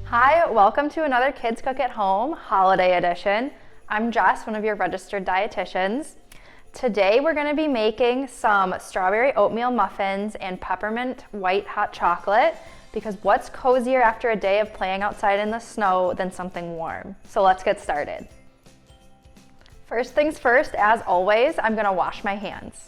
Hi, welcome to another Kids Cook at Home Holiday Edition. I'm Jess, one of your registered dietitians. Today we're going to be making some strawberry oatmeal muffins and peppermint white hot chocolate because what's cozier after a day of playing outside in the snow than something warm? So let's get started. First things first, as always, I'm going to wash my hands.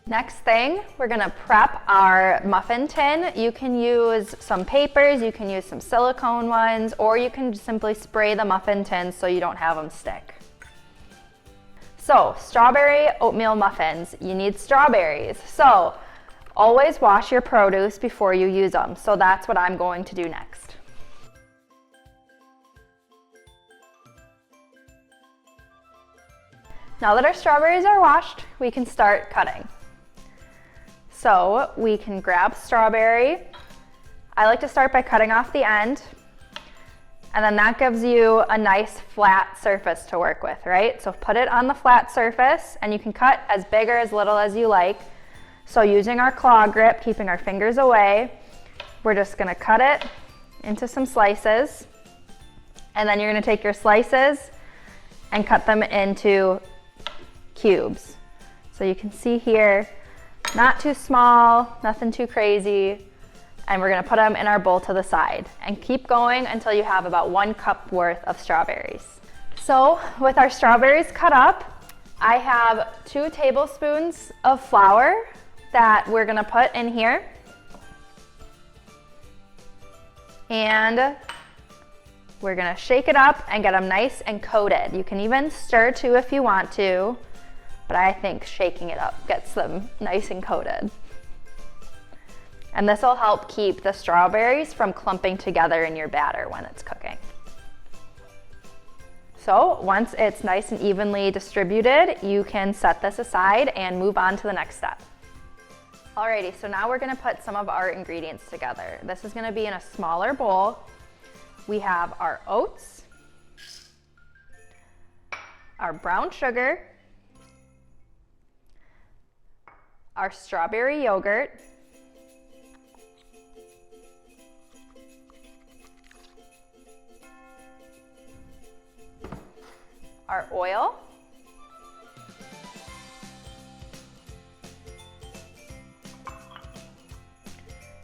Next thing, we're gonna prep our muffin tin. You can use some papers, you can use some silicone ones, or you can simply spray the muffin tin so you don't have them stick. So, strawberry oatmeal muffins. You need strawberries. So, always wash your produce before you use them. So that's what I'm going to do next. Now that our strawberries are washed, we can start cutting. So we can grab strawberry. I like to start by cutting off the end, and then that gives you a nice flat surface to work with, right? So put it on the flat surface, and you can cut as big or as little as you like. So using our claw grip, keeping our fingers away, we're just gonna cut it into some slices, and then you're gonna take your slices and cut them into cubes. So you can see here, not too small, nothing too crazy, and we're gonna put them in our bowl to the side and keep going until you have about 1 cup worth of strawberries. So with our strawberries cut up, I have 2 tablespoons of flour that we're gonna put in here. And we're gonna shake it up and get them nice and coated. You can even stir too if you want to, but I think shaking it up gets them nice and coated. And this will help keep the strawberries from clumping together in your batter when it's cooking. So once it's nice and evenly distributed, you can set this aside and move on to the next step. Alrighty, so now we're gonna put some of our ingredients together. This is gonna be in a smaller bowl. We have our oats, our brown sugar, our strawberry yogurt, our oil,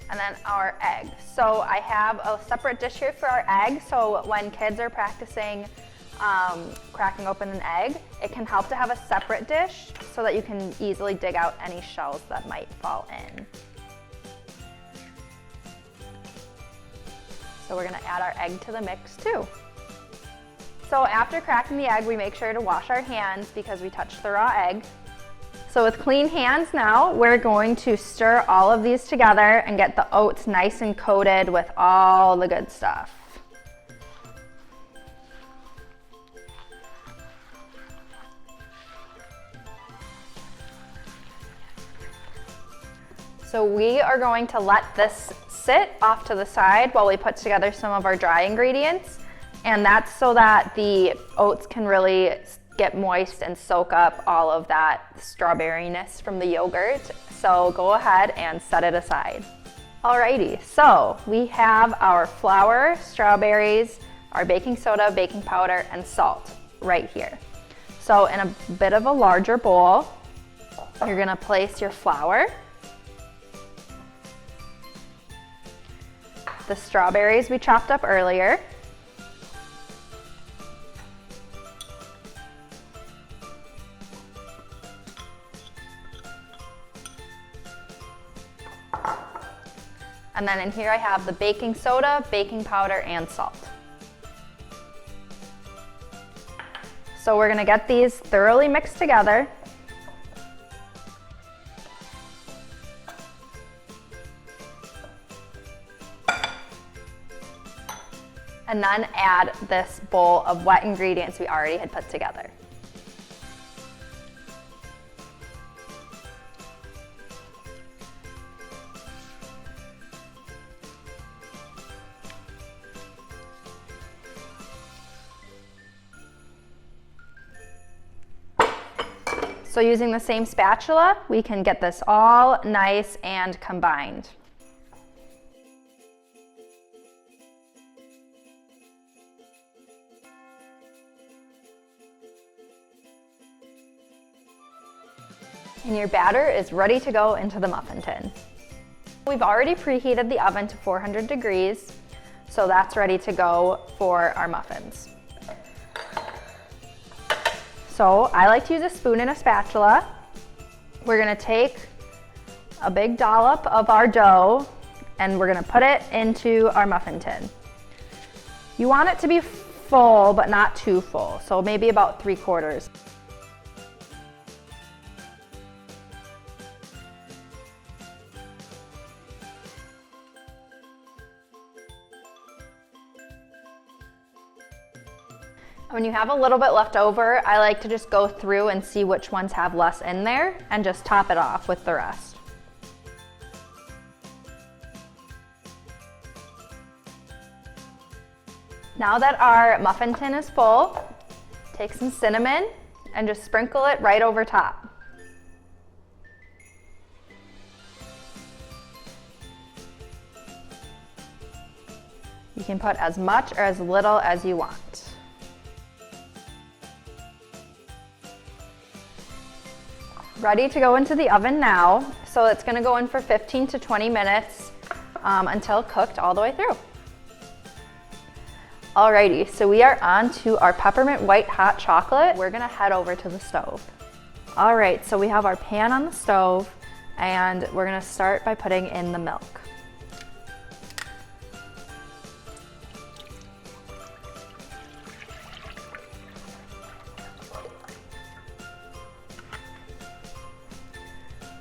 and then our egg. So I have a separate dish here for our egg, so when kids are practicing cracking open an egg, it can help to have a separate dish so that you can easily dig out any shells that might fall in. So we're gonna add our egg to the mix too. So after cracking the egg, we make sure to wash our hands because we touched the raw egg. So with clean hands now, we're going to stir all of these together and get the oats nice and coated with all the good stuff. So we are going to let this sit off to the side while we put together some of our dry ingredients. And that's so that the oats can really get moist and soak up all of that strawberryness from the yogurt. So go ahead and set it aside. Alrighty, so we have our flour, strawberries, our baking soda, baking powder, and salt right here. So in a bit of a larger bowl, you're gonna place your flour, the strawberries we chopped up earlier, and then in here I have the baking soda, baking powder, and salt. So we're gonna get these thoroughly mixed together. And then add this bowl of wet ingredients we already had put together. So using the same spatula, we can get this all nice and combined. And your batter is ready to go into the muffin tin. We've already preheated the oven to 400 degrees, so that's ready to go for our muffins. So I like to use a spoon and a spatula. We're gonna take a big dollop of our dough and we're gonna put it into our muffin tin. You want it to be full, but not too full, so maybe about 3/4. When you have a little bit left over, I like to just go through and see which ones have less in there and just top it off with the rest. Now that our muffin tin is full, take some cinnamon and just sprinkle it right over top. You can put as much or as little as you want. Ready to go into the oven now. So it's gonna go in for 15 to 20 minutes until cooked all the way through. Alrighty, so we are on to our peppermint white hot chocolate. We're gonna head over to the stove. All right, so we have our pan on the stove and we're gonna start by putting in the milk.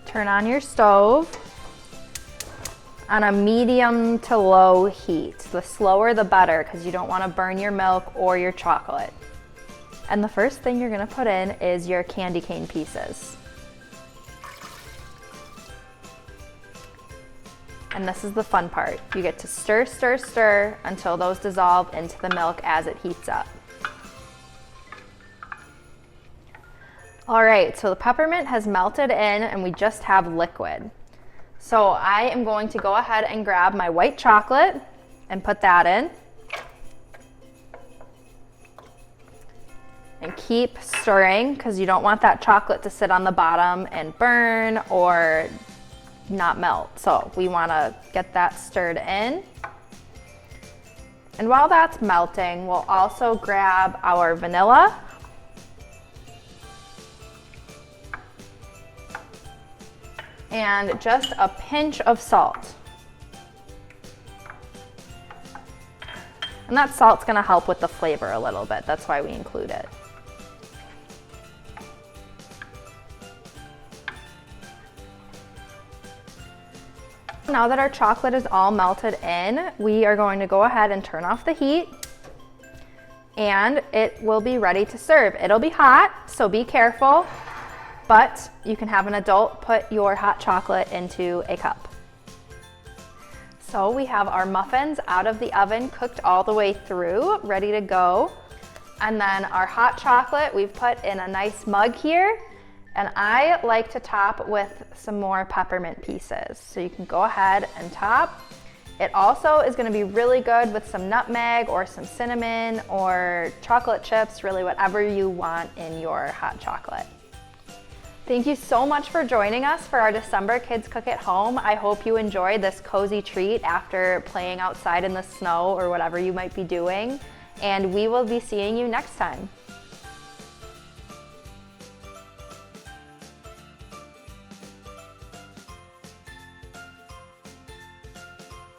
Turn on your stove on a medium to low heat. The slower the better because you don't want to burn your milk or your chocolate. And the first thing you're going to put in is your candy cane pieces. And this is the fun part. You get to stir, stir, stir until those dissolve into the milk as it heats up. All right, so the peppermint has melted in and we just have liquid. So I am going to go ahead and grab my white chocolate and put that in. And keep stirring because you don't want that chocolate to sit on the bottom and burn or not melt. So we want to get that stirred in. And while that's melting, we'll also grab our vanilla. And just a pinch of salt. And that salt's gonna help with the flavor a little bit. That's why we include it. Now that our chocolate is all melted in, we are going to go ahead and turn off the heat and it will be ready to serve. It'll be hot, so be careful. But you can have an adult put your hot chocolate into a cup. So we have our muffins out of the oven, cooked all the way through, ready to go. And then our hot chocolate we've put in a nice mug here. And I like to top with some more peppermint pieces. So you can go ahead and top. It also is gonna be really good with some nutmeg or some cinnamon or chocolate chips, really whatever you want in your hot chocolate. Thank you so much for joining us for our December Kids Cook at Home. I hope you enjoyed this cozy treat after playing outside in the snow or whatever you might be doing. And we will be seeing you next time.